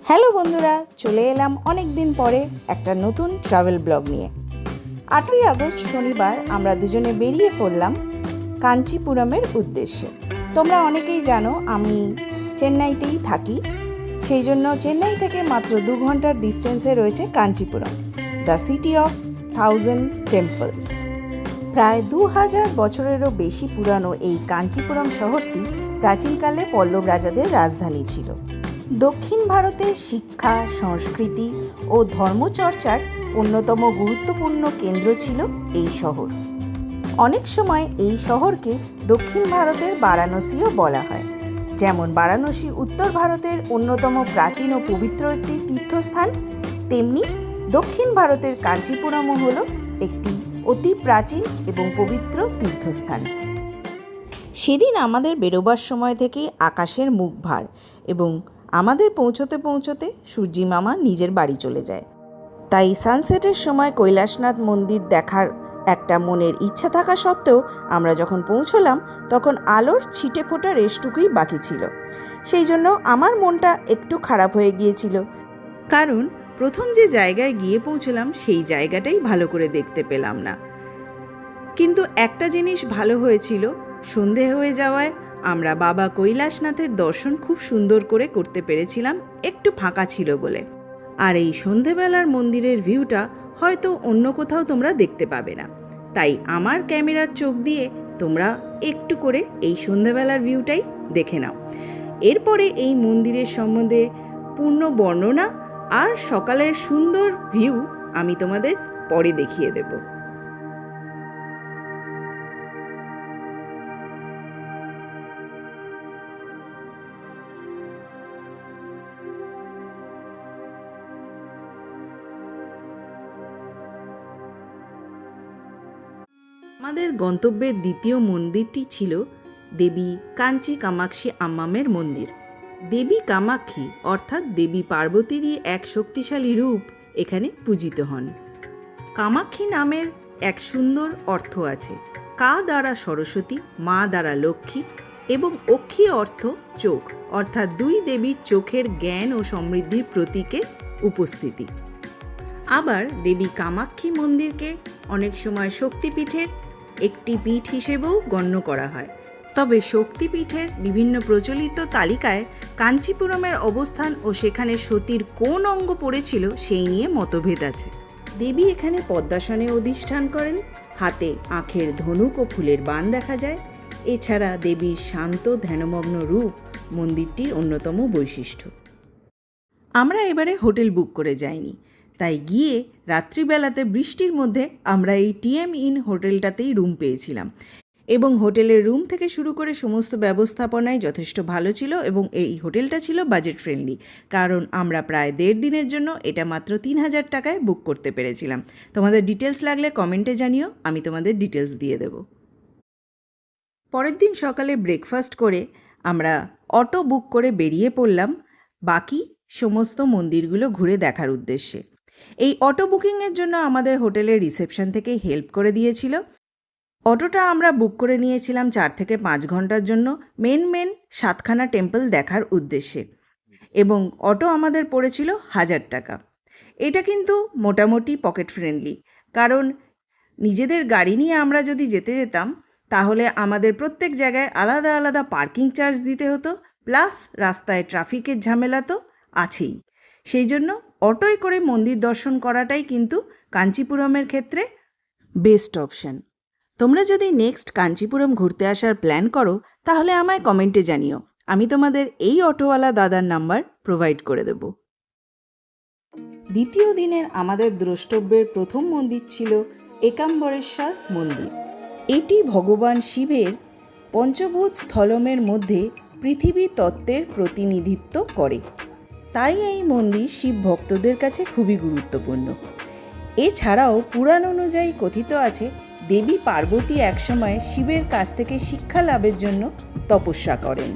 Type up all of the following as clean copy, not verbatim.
Hello বন্ধুরা, চলে এলাম অনেক দিন পরে একটা নতুন ট্রাভেল ব্লগ নিয়ে। 8ই আগস্ট শনিবার আমরা দুজনে বেরিয়ে পড়লাম কাঞ্চিপুরমের উদ্দেশ্যে। তোমরা অনেকেই জানো আমি চেন্নাইতেই থাকি, সেই জন্য চেন্নাই থেকে মাত্র 2 ঘন্টার ডিস্টেন্সে রয়েছে Kanchipuram, the city of 1000 temples. প্রায় 2000 বছরেরও বেশি পুরানো এই কাঞ্চিপুরম শহরটি প্রাচীনকালে পল্লব রাজাদের রাজধানী ছিল। দক্ষিণ ভারতের শিক্ষা, সংস্কৃতি ও ধর্মচর্চার অন্যতম গুরুত্বপূর্ণ কেন্দ্র ছিল এই শহর। অনেক সময় এই শহরকে দক্ষিণ ভারতের বারাণসীও বলা হয়। যেমন বারাণসী উত্তর ভারতের অন্যতম প্রাচীন ও পবিত্র একটি তীর্থস্থান, তেমনি দক্ষিণ ভারতের কাঞ্চিপুরমও হল একটি অতি প্রাচীন এবং পবিত্র তীর্থস্থান। সেদিন আমাদের বেরোবার সময় থেকেই আকাশের মুখ ভার এবং আমাদের পৌঁছতে পৌঁছতে সূর্যি মামা নিজের বাড়ি চলে যায়। তাই সানসেটের সময় কৈলাসনাথ মন্দির দেখার একটা মনের ইচ্ছা থাকা সত্ত্বেও আমরা যখন পৌঁছলাম তখন আলোর ছিটে ফোটা রেশটুকুই বাকি ছিল। সেই জন্য আমার মনটা একটু খারাপ হয়ে গিয়েছিল, কারণ প্রথম যে জায়গায় গিয়ে পৌঁছলাম সেই জায়গাটাই ভালো করে দেখতে পেলাম না। কিন্তু একটা জিনিস ভালো হয়েছিল, সন্ধে হয়ে যাওয়ায় আমরা বাবা কৈলাসনাথের দর্শন খুব সুন্দর করে করতে পেরেছিলাম, একটু ফাঁকা ছিল বলে। আর এই সন্ধেবেলার মন্দিরের ভিউটা হয়তো অন্য কোথাও তোমরা দেখতে পাবে না, তাই আমার ক্যামেরার চোখ দিয়ে তোমরা একটু করে এই সন্ধেবেলার ভিউটাই দেখে নাও। এরপরে এই মন্দিরের সম্বন্ধে পূর্ণ বর্ণনা আর সকালের সুন্দর ভিউ আমি তোমাদের পরে দেখিয়ে দেব। আমাদের গন্তব্যের দ্বিতীয় মন্দিরটি ছিল দেবী কাঞ্চি কামাক্ষী আম্মামের মন্দির। দেবী কামাক্ষী অর্থাৎ দেবী পার্বতীরই এক শক্তিশালী রূপ এখানে পূজিত হন। কামাক্ষী নামের এক সুন্দর অর্থ আছে। কা দ্বারা সরস্বতী, মা দ্বারা লক্ষ্মী এবং অক্ষী অর্থ চোখ, অর্থাৎ দুই দেবীর চোখের জ্ঞান ও সমৃদ্ধির প্রতীকে উপস্থিতি। আবার দেবী কামাক্ষী মন্দিরকে অনেক সময় শক্তিপীঠের একটি পীঠ হিসেবেও গণ্য করা হয়। তবে শক্তিপীঠের বিভিন্ন প্রচলিত তালিকায় কাঞ্চিপুরমের অবস্থান ও সেখানে সতীর কোন অঙ্গ পড়েছিল সেই নিয়ে মতভেদ আছে। দেবী এখানে পদ্মাসনে অধিষ্ঠান করেন, হাতে আঁখের ধনুক ও ফুলের বাণ দেখা যায়। এছাড়া দেবীর শান্ত ধ্যানমগ্ন রূপ মন্দিরটির অন্যতম বৈশিষ্ট্য। আমরা এবারে হোটেল বুক করে যাইনি, তাই গিয়ে রাত্রিবেলাতে বৃষ্টির মধ্যে আমরা এই টিএম ইন হোটেলটাতেই রুম পেয়েছিলাম এবং হোটেলের রুম থেকে শুরু করে সমস্ত ব্যবস্থাপনায় যথেষ্ট ভালো ছিল এবং এই হোটেলটা ছিল বাজেট ফ্রেন্ডলি, কারণ আমরা প্রায় 1.5 দিনের জন্য এটা মাত্র 3000 টাকায় বুক করতে পেরেছিলাম। তোমাদের ডিটেলস লাগলে কমেন্টে জানিও, আমি তোমাদের ডিটেলস দিয়ে দেব। পরের দিন সকালে ব্রেকফাস্ট করে আমরা অটো বুক করে বেরিয়ে পড়লাম বাকি সমস্ত মন্দিরগুলো ঘুরে দেখার উদ্দেশ্যে। এই অটো বুকিংয়ের জন্য আমাদের হোটেলের রিসেপশন থেকে হেল্প করে দিয়েছিল। অটোটা আমরা বুক করে নিয়েছিলাম 4 থেকে 5 ঘন্টার জন্য মেন 7খানা টেম্পল দেখার উদ্দেশ্যে, এবং অটো আমাদের পড়েছিল 1000 টাকা। এটা কিন্তু মোটামুটি পকেট ফ্রেন্ডলি, কারণ নিজেদের গাড়ি নিয়ে আমরা যদি যেতে যেতাম তাহলে আমাদের প্রত্যেক জায়গায় আলাদা আলাদা পার্কিং চার্জ দিতে হতো, প্লাস রাস্তায় ট্রাফিকের ঝামেলা তো আছেই। সেই জন্য অটোয় করে মন্দির দর্শন করাটাই কিন্তু কাঞ্চিপুরমের ক্ষেত্রে বেস্ট অপশান। তোমরা যদি নেক্সট কাঞ্চিপুরম ঘুরতে আসার প্ল্যান করো তাহলে আমায় কমেন্টে জানিও, আমি তোমাদের এই অটোওয়ালা দাদার নাম্বার প্রোভাইড করে দেব। দ্বিতীয় দিনের আমাদের দ্রষ্টব্যের প্রথম মন্দির ছিল একাম্বরেশ্বর মন্দির। এটি ভগবান শিবের পঞ্চভূত স্থলমের মধ্যে পৃথিবী তত্ত্বের প্রতিনিধিত্ব করে, তাই এই মন্দির শিব ভক্তদের কাছে খুবই গুরুত্বপূর্ণ। এছাড়াও পুরাণ অনুযায়ী কথিত আছে দেবী পার্বতী একসময় শিবের কাছ থেকে শিক্ষা লাভের জন্য তপস্যা করেন।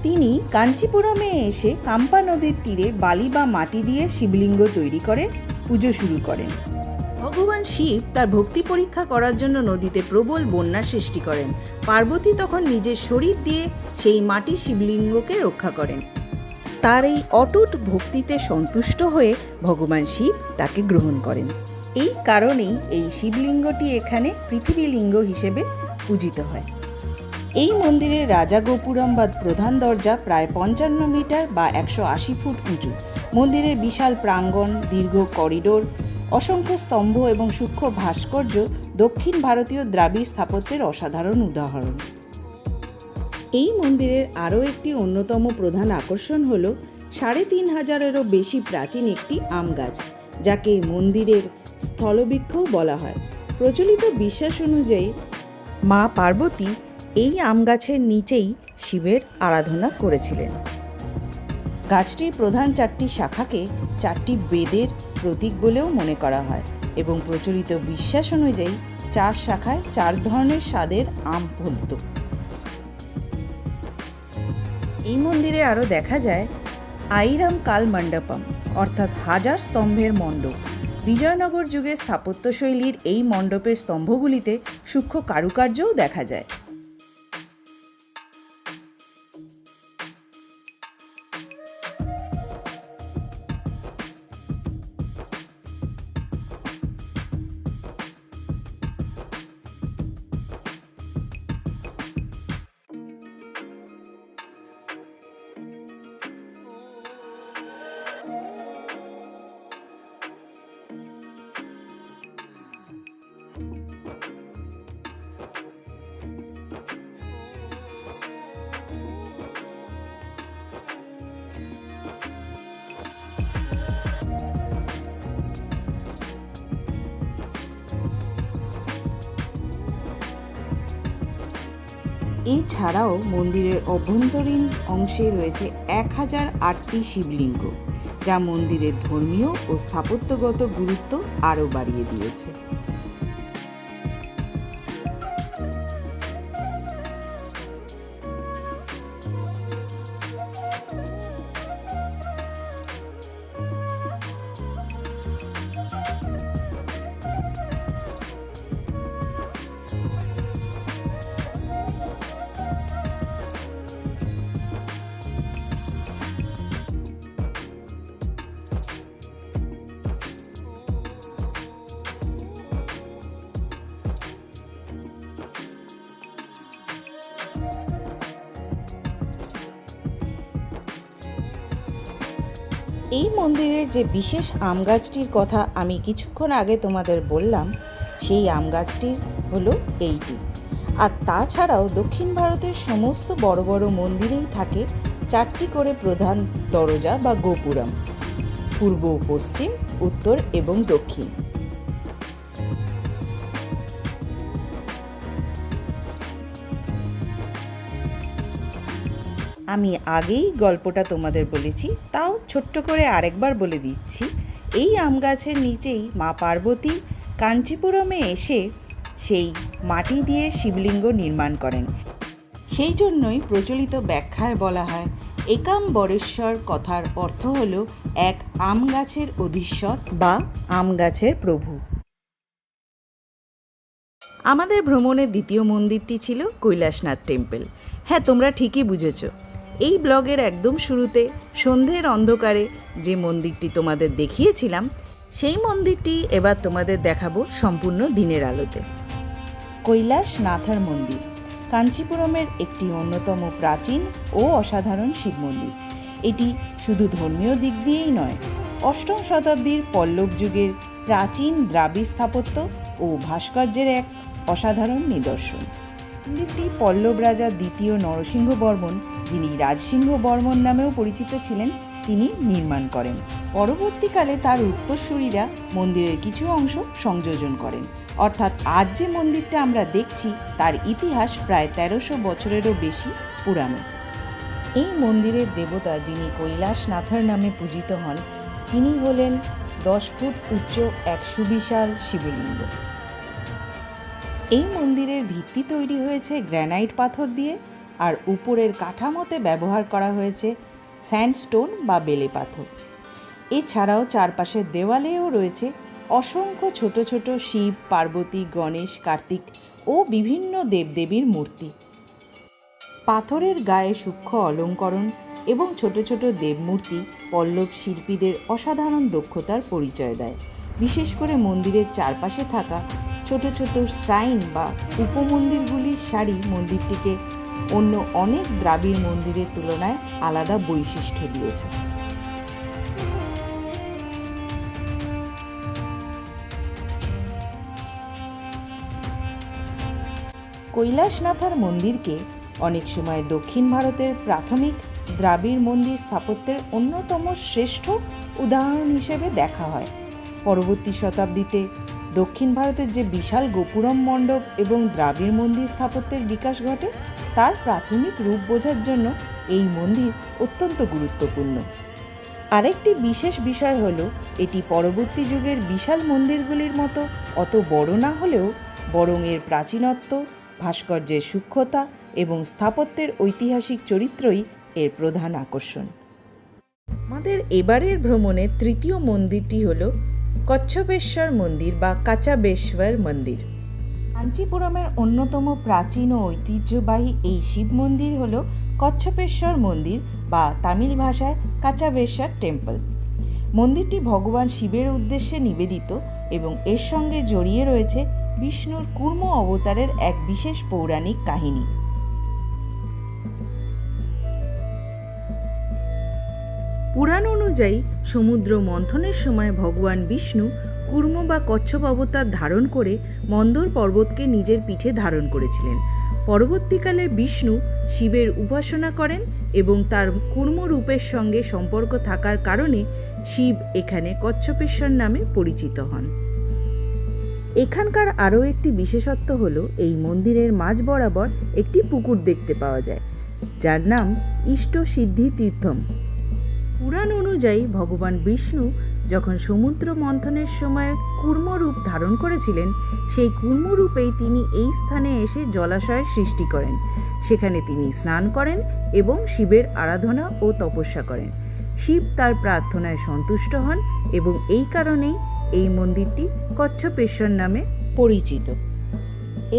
তিনি কাঞ্চিপুরমে এসে কাম্পা নদীর তীরে বালি বা মাটি দিয়ে শিবলিঙ্গ তৈরি করে পুজো শুরু করেন। ভগবান শিব তার ভক্তি পরীক্ষা করার জন্য নদীতে প্রবল বন্যা সৃষ্টি করেন। পার্বতী তখন নিজের শরীর দিয়ে সেই মাটির শিবলিঙ্গকে রক্ষা করেন। তার এই অটুট ভক্তিতে সন্তুষ্ট হয়ে ভগবান শিব তাকে গ্রহণ করেন। এই কারণেই এই শিবলিঙ্গটি এখানে পৃথিবী লিঙ্গ হিসেবে পূজিত হয়। এই মন্দিরের রাজা গোপুরম বা প্রধান দরজা প্রায় 55 মিটার বা 180 ফুট উঁচু। মন্দিরের বিশাল প্রাঙ্গণ, দীর্ঘ করিডোর, অসংখ্য স্তম্ভ এবং সূক্ষ্ম ভাস্কর্য দক্ষিণ ভারতীয় দ্রাবিড় স্থাপত্যের অসাধারণ উদাহরণ। এই মন্দিরের আরও একটি অন্যতম প্রধান আকর্ষণ হল 3500-এরও বেশি প্রাচীন একটি আম গাছ, যাকে মন্দিরের স্থলবৃক্ষও বলা হয়। প্রচলিত বিশ্বাস অনুযায়ী মা পার্বতী এই আম গাছের নিচেই শিবের আরাধনা করেছিলেন। গাছটির প্রধান 4টি শাখাকে 4টি বেদের প্রতীক বলেও মনে করা হয় এবং প্রচলিত বিশ্বাস অনুযায়ী 4 শাখায় 4 ধরনের স্বাদের আম ফলত। এই মন্দিরে আরও দেখা যায় আইরাম কাল মণ্ডপম, অর্থাৎ 1000 স্তম্ভের মণ্ডপ। বিজয়নগর যুগের স্থাপত্যশৈলীর এই মণ্ডপের স্তম্ভগুলিতে সূক্ষ্ম কারুকার্যও দেখা যায়। এছাড়াও মন্দিরের অভ্যন্তরীণ অংশে রয়েছে 1008টি শিবলিঙ্গ, যা মন্দিরের ধর্মীয় ও স্থাপত্যগত গুরুত্ব আরও বাড়িয়ে দিয়েছে। এই মন্দিরের যে বিশেষ আম গাছটির কথা আমি কিছুক্ষণ আগে তোমাদের বললাম, সেই আম গাছটির হলো এইটি। আর তাছাড়াও দক্ষিণ ভারতের সমস্ত বড় বড় মন্দিরেই থাকে 4টি করে প্রধান দরজা বা গোপুরম, পূর্ব, পশ্চিম, উত্তর এবং দক্ষিণ। আমি আগেই গল্পটা তোমাদের বলেছি, তাও ছোট্ট করে আরেকবার বলে দিচ্ছি। এই আম গাছের নিচেই মা পার্বতী কাঞ্চিপুরমে এসে সেই মাটি দিয়ে শিবলিঙ্গ নির্মাণ করেন। সেই জন্যই প্রচলিত ব্যাখ্যায় বলা হয় একাম্বরেশ্বর কথার অর্থ হল এক আম গাছের অধীশ্বর বা আম গাছের প্রভু। আমাদের ভ্রমণের দ্বিতীয় মন্দিরটি ছিল কৈলাসনাথ টেম্পল। হ্যাঁ, তোমরা ঠিকই বুঝেছ। এই ব্লগের একদম শুরুতে সন্ধ্যের অন্ধকারে যে মন্দিরটি তোমাদের দেখিয়েছিলাম, সেই মন্দিরটি এবার তোমাদের দেখাবো সম্পূর্ণ দিনের আলোতে। কৈলাসনাথার মন্দির কাঞ্চিপুরমের একটি অন্যতম প্রাচীন ও অসাধারণ শিব মন্দির। এটি শুধু ধর্মীয় দিক দিয়েই নয়, 8ম শতাব্দীর পল্লব যুগের প্রাচীন দ্রাবিড় স্থাপত্য ও ভাস্কর্যের এক অসাধারণ নিদর্শন। মন্দিরটি পল্লব রাজা দ্বিতীয় নরসিংহ বর্মন, যিনি রাজসিংহ বর্মন নামেও পরিচিত ছিলেন, তিনি নির্মাণ করেন। পরবর্তীকালে তার উত্তরসূরিরা মন্দিরের কিছু অংশ সংযোজন করেন। অর্থাৎ আজ যে মন্দিরটা আমরা দেখছি তার ইতিহাস প্রায় 1300 বছরেরও বেশি পুরানো। এই মন্দিরের দেবতা, যিনি কৈলাসনাথার নামে পূজিত হন, তিনি হলেন 10 ফুট উচ্চ এক সুবিশাল শিবলিঙ্গ। এই মন্দিরের ভিত্তি তৈরি হয়েছে গ্র্যানাইট পাথর দিয়ে, আর উপরের কাঠামোতে ব্যবহার করা হয়েছে স্যান্ডস্টোন বা বেলে পাথর। এছাড়াও চারপাশের দেওয়ালেও রয়েছে অসংখ্য ছোট ছোট শিব, পার্বতী, গণেশ, কার্তিক ও বিভিন্ন দেবদেবীর মূর্তি। পাথরের গায়ে সূক্ষ্ম অলঙ্করণ এবং ছোট ছোট দেবমূর্তি পল্লব শিল্পীদের অসাধারণ দক্ষতার পরিচয় দেয়। বিশেষ করে মন্দিরের চারপাশে থাকা ছোট ছোট শ্রাইন বা উপমন্দিরগুলির সারি মন্দিরটিকে অন্য অনেক দ্রাবিড় মন্দিরের তুলনায় আলাদা বৈশিষ্ট্য দিয়েছে। কৈলাসনাথার মন্দিরকে অনেক সময় দক্ষিণ ভারতের প্রাথমিক দ্রাবিড় মন্দির স্থাপত্যের অন্যতম শ্রেষ্ঠ উদাহরণ হিসেবে দেখা হয়। পরবর্তী শতাব্দীতে দক্ষিণ ভারতের যে বিশাল গোপুরম মণ্ডপ এবং দ্রাবিড় মন্দির স্থাপত্যের বিকাশ ঘটে তার প্রাথমিক রূপ বোঝার জন্য এই মন্দির অত্যন্ত গুরুত্বপূর্ণ। আরেকটি বিশেষ বিষয় হলো এটি পরবর্তী যুগের বিশাল মন্দিরগুলির মতো অত বড় না হলেও বরং এর প্রাচীনত্ব, ভাস্কর্যের সূক্ষ্মতা এবং স্থাপত্যের ঐতিহাসিক চরিত্রই এর প্রধান আকর্ষণ। আমাদের এবারের ভ্রমণের তৃতীয় মন্দিরটি হল কচ্ছপেশ্বর মন্দির বা কাচাবেশ্বর মন্দির। কাঞ্চিপুরমের অন্যতম প্রাচীন ও ঐতিহ্যবাহী এই শিব মন্দির হল কচ্ছপেশ্বর মন্দির বা তামিল ভাষায় কাচাবেশ্বর টেম্পল। মন্দিরটি ভগবান শিবের উদ্দেশ্যে নিবেদিত এবং এর সঙ্গে জড়িয়ে রয়েছে বিষ্ণুর কুর্ম অবতারের এক বিশেষ পৌরাণিক কাহিনী। পুরাণ অনুযায়ী সমুদ্র মন্থনের সময় ভগবান বিষ্ণু কুর্ম বা কচ্ছপ অবতার ধারণ করে মন্দর পর্বতকে নিজের পিঠে ধারণ করেছিলেন। পরবর্তীকালে বিষ্ণু শিবের উপাসনা করেন এবং তার কুর্ম রূপের সঙ্গে সম্পর্ক থাকার কারণে শিব এখানে কচ্ছপেশ্বর নামে পরিচিত হন। এখানকার আরও একটি বিশেষত্ব হল এই মন্দিরের মাঝ বরাবর একটি পুকুর দেখতে পাওয়া যায়, যার নাম ইষ্ট সিদ্ধি তীর্থম। পুরাণ অনুযায়ী ভগবান বিষ্ণু যখন সমুদ্র মন্থনের সময় কুর্মরূপ ধারণ করেছিলেন, সেই কুর্মরূপেই তিনি এই স্থানে এসে জলাশয়ের সৃষ্টি করেন। সেখানে তিনি স্নান করেন এবং শিবের আরাধনা ও তপস্যা করেন। শিব তার প্রার্থনায় সন্তুষ্ট হন এবং এই কারণেই এই মন্দিরটি কচ্ছপেশ্বর নামে পরিচিত।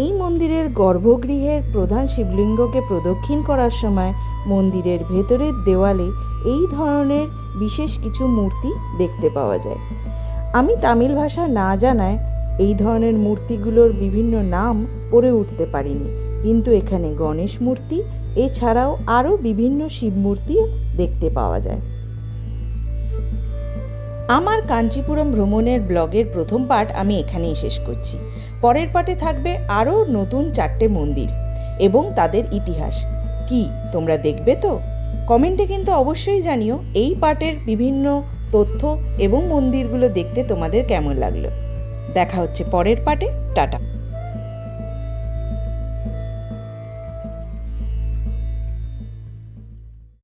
এই মন্দিরের গর্ভগৃহের প্রধান শিবলিঙ্গকে প্রদক্ষিণ করার সময় মন্দিরের ভেতরের দেওয়ালে এই ধরনের বিশেষ কিছু মূর্তি দেখতে পাওয়া যায়। আমি তামিল ভাষা না জানায় এই ধরনের মূর্তিগুলোর বিভিন্ন নাম পড়ে উঠতে পারিনি, কিন্তু এখানে গণেশ মূর্তি এছাড়াও আরও বিভিন্ন শিব মূর্তিও দেখতে পাওয়া যায়। আমার কাঞ্চিপুরম ভ্রমণের ব্লগের প্রথম পার্ট আমি এখানেই শেষ করছি। পরের পার্টে থাকবে আরও নতুন 4টে মন্দির এবং তাদের ইতিহাস। কি তোমরা দেখবে তো? কমেন্টে কিন্তু অবশ্যই জানিও এই পার্টের বিভিন্ন তথ্য এবং মন্দিরগুলো দেখতে তোমাদের কেমন লাগলো। দেখা হচ্ছে পরের পার্টে। টাটা।